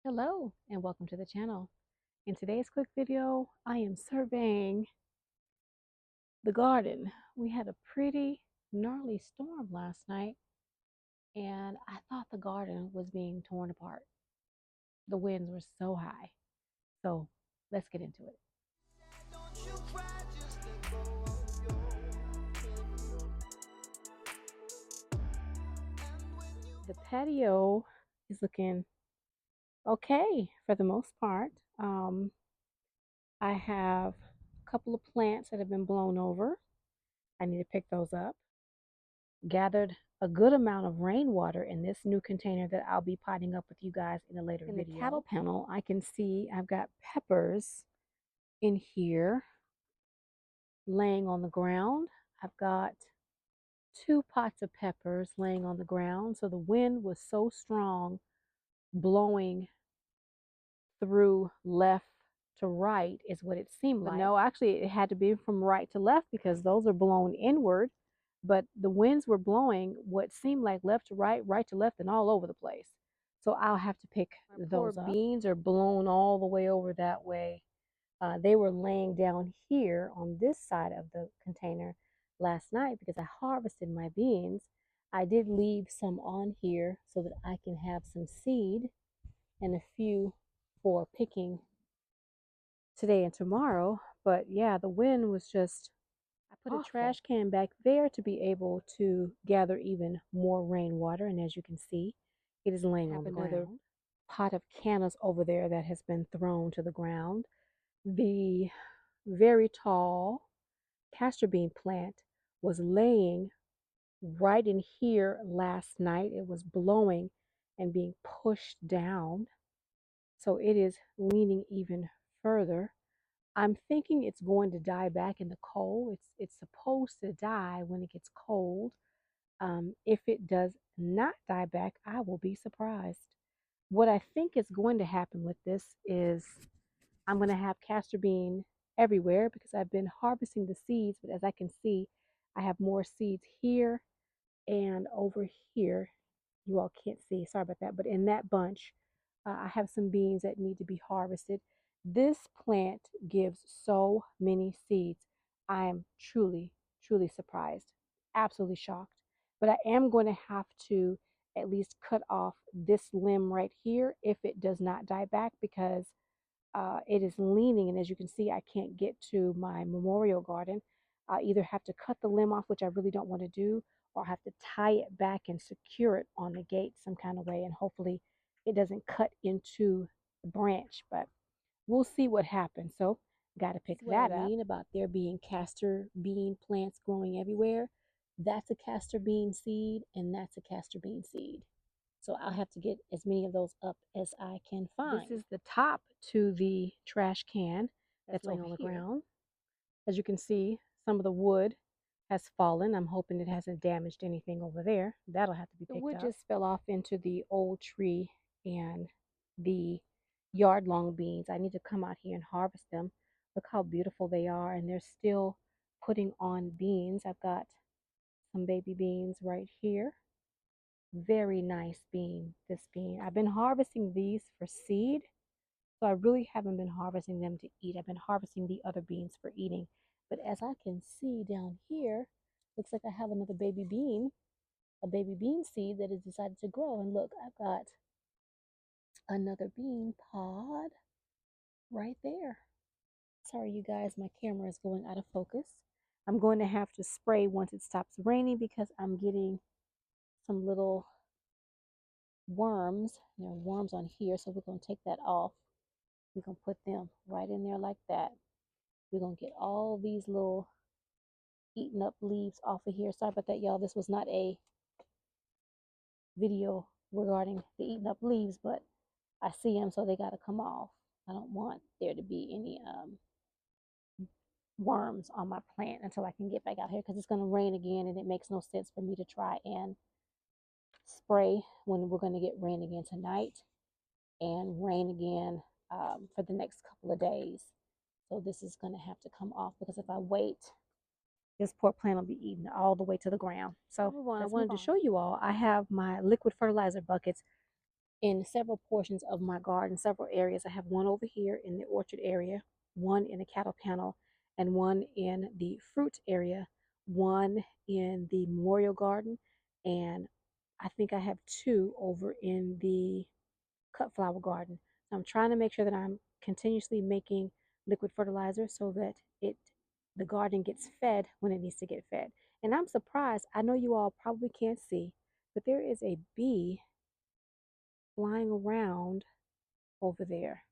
Hello and welcome to the channel. In today's quick video, I am surveying the garden. We had a pretty gnarly storm last night and I thought the garden was being torn apart. The winds were so high. So let's get into it. The patio is looking okay for the most part. I have a couple of plants that have been blown over. I need to pick those up. Gathered a good amount of rainwater in this new container that I'll be potting up with you guys in a later video. In the cattle panel, I can see I've got peppers in here laying on the ground. I've got 2 pots of peppers laying on the ground. So the wind was so strong, blowing through left to right is what it seemed like. No, actually it had to be from right to left because those are blown inward, but the winds were blowing what seemed like left to right, right to left, and all over the place. So I'll have to pick those up. Beans are blown all the way over that way. They were laying down here on this side of the container last night because I harvested my beans. I did leave some on here so that I can have some seed and a few for picking today and tomorrow. But yeah, the wind was just, I put a trash can back there to be able to gather even more rainwater. And as you can see, it is laying on the ground. Another pot of cannas over there that has been thrown to the ground. The very tall castor bean plant was laying right in here last night. It was blowing and being pushed down. So it is leaning even further. I'm thinking it's going to die back in the cold. It's supposed to die when it gets cold. If it does not die back, I will be surprised. What I think is going to happen with this is I'm going to have castor bean everywhere because I've been harvesting the seeds, but as I can see, I have more seeds here and over here. You all can't see, sorry about that, but in that bunch, I have some beans that need to be harvested. This plant gives so many seeds. I am truly, truly surprised, absolutely shocked. But I am going to have to at least cut off this limb right here if it does not die back because it is leaning, and as you can see, I can't get to my memorial garden. I either have to cut the limb off, which I really don't want to do, or I have to tie it back and secure it on the gate some kind of way, and hopefully it doesn't cut into the branch, but we'll see what happens. So got to pick that up. What I mean about there being castor bean plants growing everywhere, that's a castor bean seed, and that's a castor bean seed. So I'll have to get as many of those up as I can find. This is the top to the trash can that's laying on the ground. As you can see, some of the wood has fallen. I'm hoping it hasn't damaged anything over there. That'll have to be picked up. The wood just fell off into the old tree and the yard-long beans. I need to come out here and harvest them. Look how beautiful they are, and they're still putting on beans. I've got some baby beans right here. Very nice bean, this bean. I've been harvesting these for seed, so I really haven't been harvesting them to eat. I've been harvesting the other beans for eating. But as I can see down here, looks like I have another baby bean, a baby bean seed that has decided to grow. And look, I've got another bean pod right there. Sorry, you guys, my camera is going out of focus. I'm going to have to spray once it stops raining because I'm getting some little worms. There are worms on here, so we're going to take that off. We're going to put them right in there like that. We're going to get all these little eaten up leaves off of here. Sorry about that, y'all. This was not a video regarding the eaten up leaves, but I see them, so they got to come off. I don't want there to be any worms on my plant until I can get back out here because it's going to rain again, and it makes no sense for me to try and spray when we're going to get rain again tonight and rain again for the next couple of days. So this is going to have to come off because if I wait, this poor plant will be eaten all the way to the ground. So I wanted to show you all, I have my liquid fertilizer buckets in several portions of my garden, several areas. I have one over here in the orchard area, one in the cattle panel, and one in the fruit area, one in the memorial garden, and I think I have two over in the cut flower garden. So I'm trying to make sure that I'm continuously making liquid fertilizer so that the garden gets fed when it needs to get fed. And I'm surprised, I know you all probably can't see, but there is a bee flying around over there.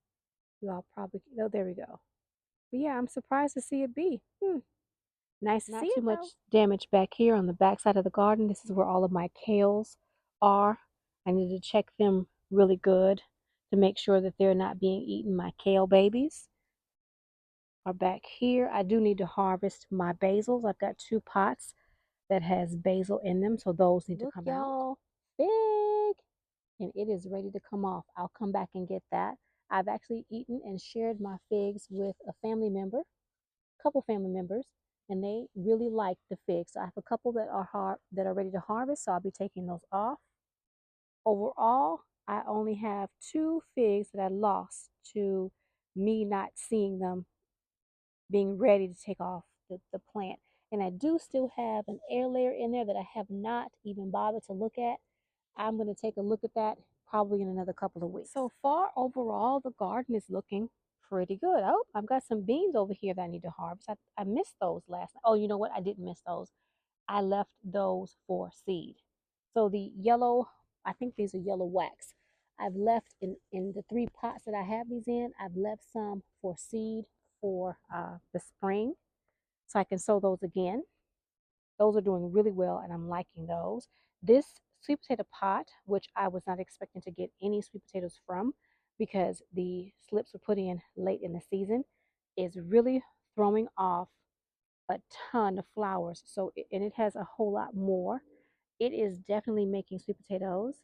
You all probably, oh, there we go. But yeah, I'm surprised to see a bee. Nice to see it. Not too much damage back here on the back side of the garden. This is where all of my kales are. I need to check them really good to make sure that they're not being eaten. My kale babies are back here. I do need to harvest my basils. I've got 2 pots that has basil in them, so those need to come out. Y'all, big, and it is ready to come off. I'll come back and get that. I've actually eaten and shared my figs with a family member, couple family members, and they really like the figs. So I have a couple that are ready to harvest, so I'll be taking those off. Overall, I only have 2 figs that I lost to me not seeing them being ready to take off the plant. And I do still have an air layer in there that I have not even bothered to look at. I'm going to take a look at that probably in another couple of weeks. So far, overall, the garden is looking pretty good. Oh, I've got some beans over here that I need to harvest. I missed those last night. Oh, you know what? I didn't miss those. I left those for seed. So the yellow, I think these are yellow wax. I've left in the 3 pots that I have these in, I've left some for seed for the spring. So I can sow those again. Those are doing really well and I'm liking those. This sweet potato pot, which I was not expecting to get any sweet potatoes from because the slips were put in late in the season, is really throwing off a ton of flowers. So, and it has a whole lot more. It is definitely making sweet potatoes.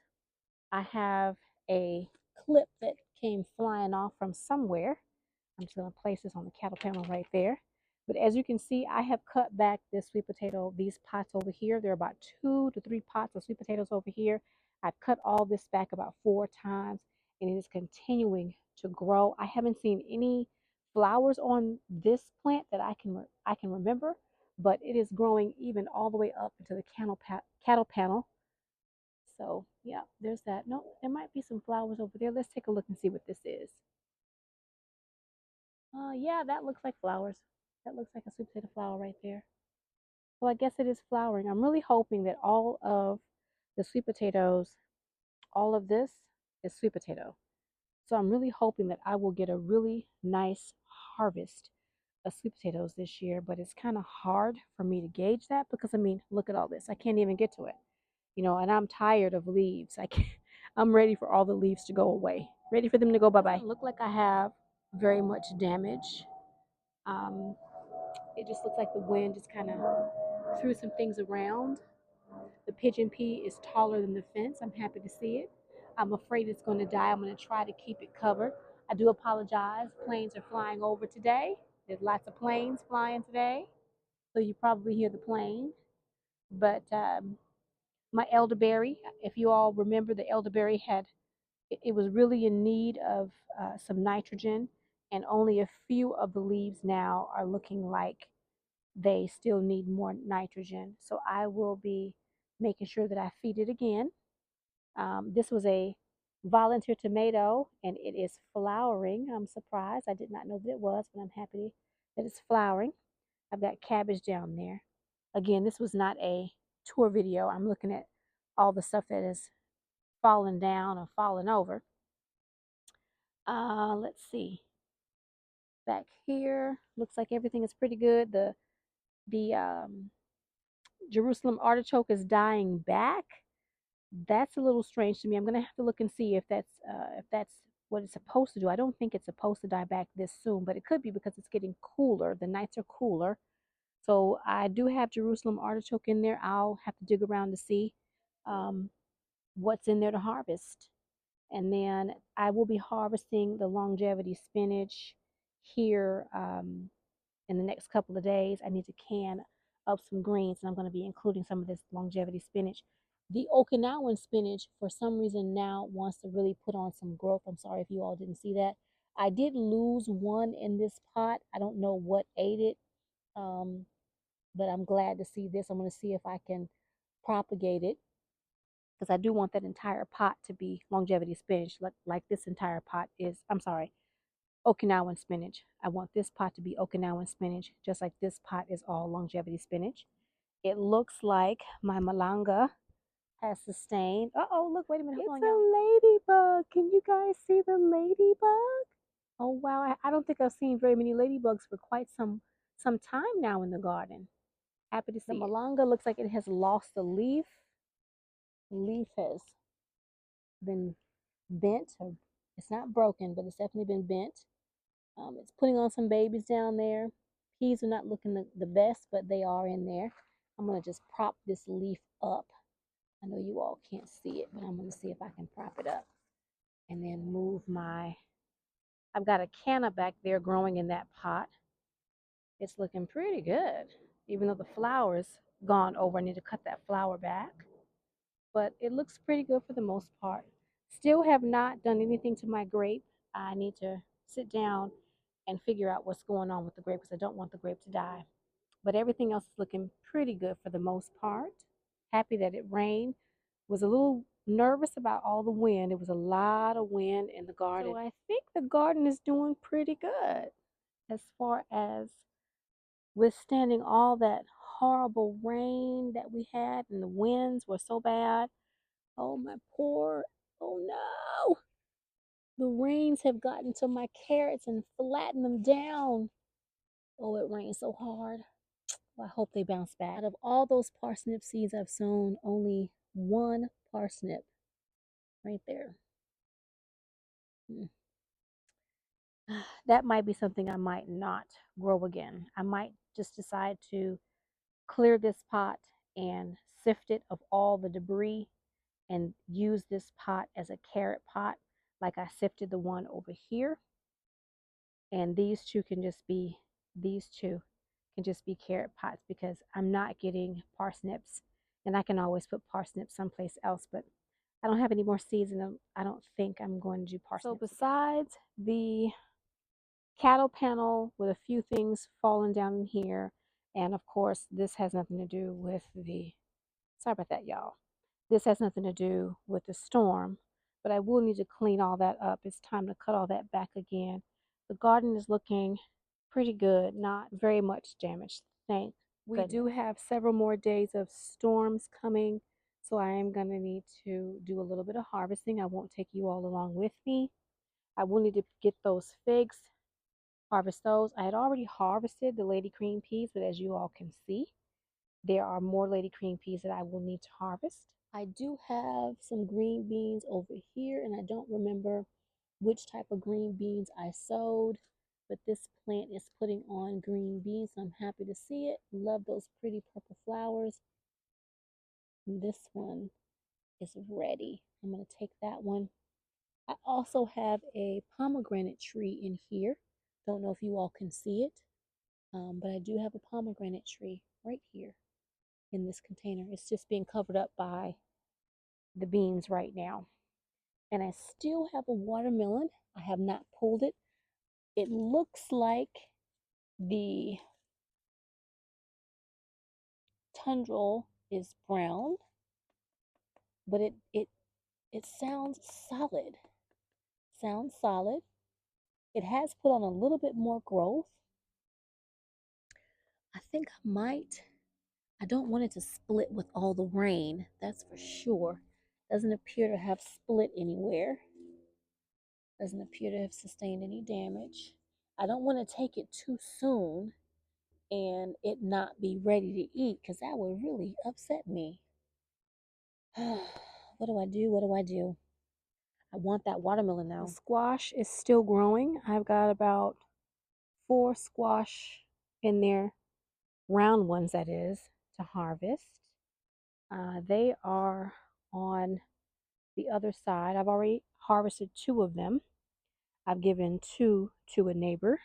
I have a clip that came flying off from somewhere. I'm just going to place this on the cattle panel right there. But as you can see, I have cut back this sweet potato, these pots over here. There are about 2 to 3 pots of sweet potatoes over here. I've cut all this back about 4 times, and it is continuing to grow. I haven't seen any flowers on this plant that I can remember, but it is growing even all the way up into the cattle panel. So yeah, there's that. No, there might be some flowers over there. Let's take a look and see what this is. Yeah, that looks like flowers. That looks like a sweet potato flower right there. So I guess it is flowering. I'm really hoping that all of the sweet potatoes, all of this is sweet potato. So I'm really hoping that I will get a really nice harvest of sweet potatoes this year, but it's kind of hard for me to gauge that because I mean, look at all this. I can't even get to it. You know, and I'm tired of leaves. I'm ready for all the leaves to go away. Ready for them to go bye-bye. Look like I have very much damage. Um, it just looks like the wind just kind of threw some things around. The pigeon pea is taller than the fence. I'm happy to see it. I'm afraid it's going to die. I'm going to try to keep it covered. I do apologize. Planes are flying over today. There's lots of planes flying today. So you probably hear the plane. But my elderberry, if you all remember, the elderberry it was really in need of some nitrogen, and only a few of the leaves now are looking like they still need more nitrogen. So I will be making sure that I feed it again. This was a volunteer tomato and it is flowering. I'm surprised. I did not know that it was, but I'm happy that it's flowering. I've got cabbage down there. Again, this was not a tour video. I'm looking at all the stuff that has fallen down or fallen over. Let's see. Back here, looks like everything is pretty good. The Jerusalem artichoke is dying back. That's a little strange to me. I'm gonna have to look and see if that's what it's supposed to do. I don't think it's supposed to die back this soon, but it could be because it's getting cooler. The nights are cooler. So I do have Jerusalem artichoke in there. I'll have to dig around to see um, what's in there to harvest. And then I will be harvesting the longevity spinach here in the next couple of days. I need to can up some greens, and I'm going to be including some of this longevity spinach The Okinawan spinach, for some reason, now wants to really put on some growth. I'm sorry if you all didn't see that. I did lose one in this pot. I don't know what ate it, but I'm glad to see this. I'm going to see if I can propagate it because I do want that entire pot to be longevity spinach, like this entire pot is. I'm sorry, Okinawan spinach. I want this pot to be Okinawan spinach, just like this pot is all longevity spinach. It looks like my malanga has sustained. Uh-oh, look, wait a minute. Hold on, y'all. It's a ladybug. Can you guys see the ladybug? Oh, wow. I don't think I've seen very many ladybugs for quite some time now in the garden. Happy to see it. The malanga looks like it has lost a leaf. The leaf has been bent. Or it's not broken, but it's definitely been bent. It's putting on some babies down there. Peas are not looking the best, but they are in there. I'm going to just prop this leaf up. I know you all can't see it, but I'm going to see if I can prop it up and then move my, I've got a canna back there growing in that pot. It's looking pretty good, even though the flower's gone over. I need to cut that flower back, but it looks pretty good for the most part. Still have not done anything to my grape. I need to sit down and figure out what's going on with the grape because I don't want the grape to die. But everything else is looking pretty good for the most part. Happy that it rained. Was a little nervous about all the wind. It was a lot of wind in the garden. So I think the garden is doing pretty good as far as withstanding all that horrible rain that we had, and the winds were so bad. Oh, my poor, oh no. The rains have gotten to my carrots and flattened them down. Oh, it rained so hard. Well, I hope they bounce back. Out of all those parsnip seeds I've sown, only one parsnip right there. That might be something I might not grow again. I might just decide to clear this pot and sift it of all the debris and use this pot as a carrot pot like I sifted the one over here. And these two can just be carrot pots because I'm not getting parsnips, and I can always put parsnips someplace else, but I don't have any more seeds in them. I don't think I'm going to do parsnips. So besides the cattle panel with a few things falling down in here, and of course this has nothing to do with the, sorry about that, y'all. This has nothing to do with the storm, but I will need to clean all that up. It's time to cut all that back again. The garden is looking pretty good, not very much damaged, thank goodness. We do have several more days of storms coming, so I am going to need to do a little bit of harvesting. I won't take you all along with me. I will need to get those figs, harvest those. I had already harvested the lady green peas, but as you all can see, there are more lady green peas that I will need to harvest. I do have some green beans over here, and I don't remember which type of green beans I sowed, but this plant is putting on green beans. I'm happy to see it. Love those pretty purple flowers. And this one is ready. I'm going to take that one. I also have a pomegranate tree in here. Don't know if you all can see it, but I do have a pomegranate tree right here in this container. It's just being covered up by the beans right now. And I still have a watermelon. I have not pulled it. It looks like the tundral is brown, but it sounds solid. Sounds solid. It has put on a little bit more growth. I think I might. I don't want it to split with all the rain, that's for sure. Doesn't appear to have split anywhere. Doesn't appear to have sustained any damage. I don't want to take it too soon and it not be ready to eat because that would really upset me. What do I do? What do I do? I want that watermelon though. The squash is still growing. I've got about 4 squash in there, round ones that is, to harvest. They are on the other side. I've already harvested 2 of them. I've given 2 to a neighbor,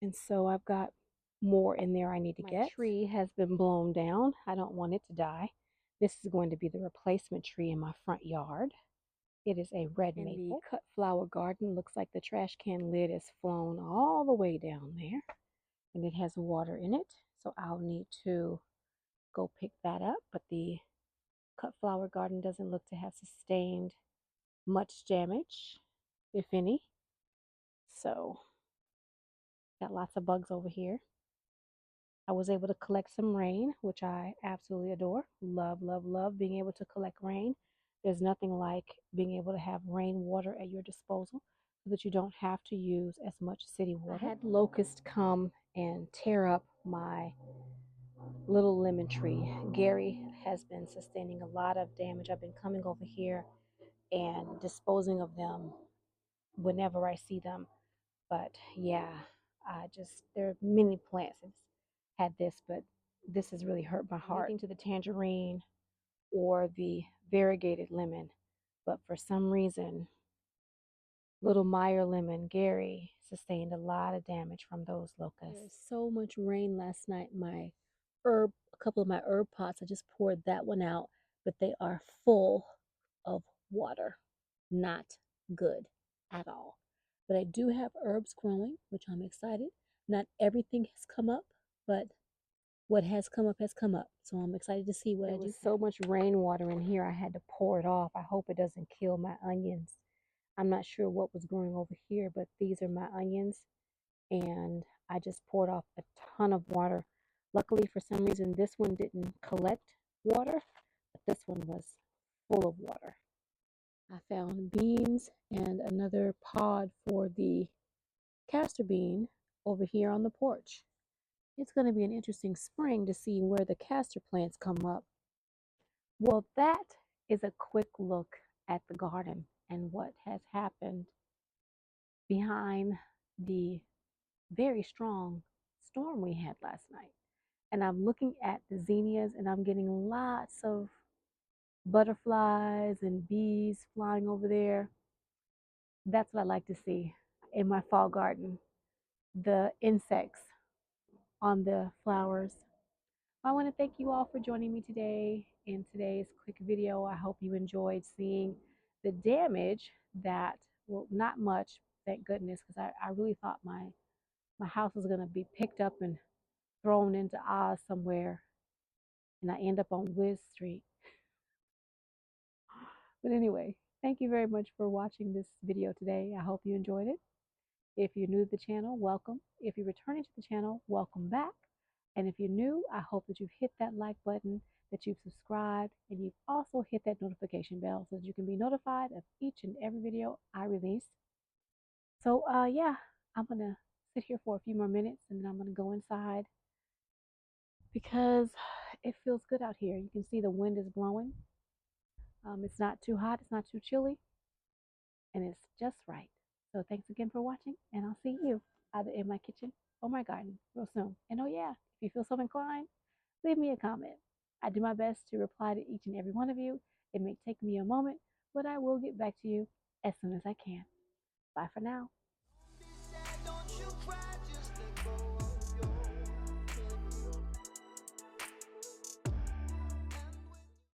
and so I've got more in there I need to get. My tree has been blown down. I don't want it to die. This is going to be the replacement tree in my front yard. It is a red maple. In the cut flower garden, looks like the trash can lid is flown all the way down there, and it has water in it, so I'll need to go pick that up. But the cut flower garden doesn't look to have sustained much damage, if any. So, got lots of bugs over here. I was able to collect some rain, which I absolutely adore. Love, love, love being able to collect rain. There's nothing like being able to have rainwater at your disposal so that you don't have to use as much city water. I had locusts come and tear up my little lemon tree. Gary has been sustaining a lot of damage. I've been coming over here and disposing of them whenever I see them. But yeah, there are many plants that's had this, but this has really hurt my heart. Anything to the tangerine or the variegated lemon. But for some reason, little Meyer lemon, Gary, sustained a lot of damage from those locusts. There's so much rain last night. A couple of my herb pots, I just poured that one out, but they are full of water. Not good at all. But I do have herbs growing, which I'm excited. Not everything has come up, but what has come up has come up. So I'm excited to see what I do. There was so much rainwater in here, I had to pour it off. I hope it doesn't kill my onions. I'm not sure what was growing over here, but these are my onions. And I just poured off a ton of water. Luckily, for some reason, this one didn't collect water, but this one was full of water. I found beans and another pod for the castor bean over here on the porch. It's going to be an interesting spring to see where the castor plants come up. Well, that is a quick look at the garden and what has happened behind the very strong storm we had last night. And I'm looking at the zinnias and I'm getting lots of butterflies and bees flying over there. That's what I like to see in my fall garden, the insects on the flowers. I want to thank you all for joining me today in today's quick video. I hope you enjoyed seeing the damage that, well, not much, thank goodness, because I really thought my house was going to be picked up and thrown into Oz somewhere, and I end up on Wiz Street. But anyway, thank you very much for watching this video today. I hope you enjoyed it. If you're new to the channel, welcome. If you're returning to the channel, welcome back. And if you're new, I hope that you've hit that like button, that you've subscribed, and you've also hit that notification bell so that you can be notified of each and every video I release. So yeah, I'm going to sit here for a few more minutes and then I'm going to go inside because it feels good out here. You can see the wind is blowing. It's not too hot, it's not too chilly, and it's just right. So thanks again for watching, and I'll see you either in my kitchen or my garden real soon. And oh yeah, if you feel so inclined, leave me a comment. I do my best to reply to each and every one of you. It may take me a moment, but I will get back to you as soon as I can. Bye for now.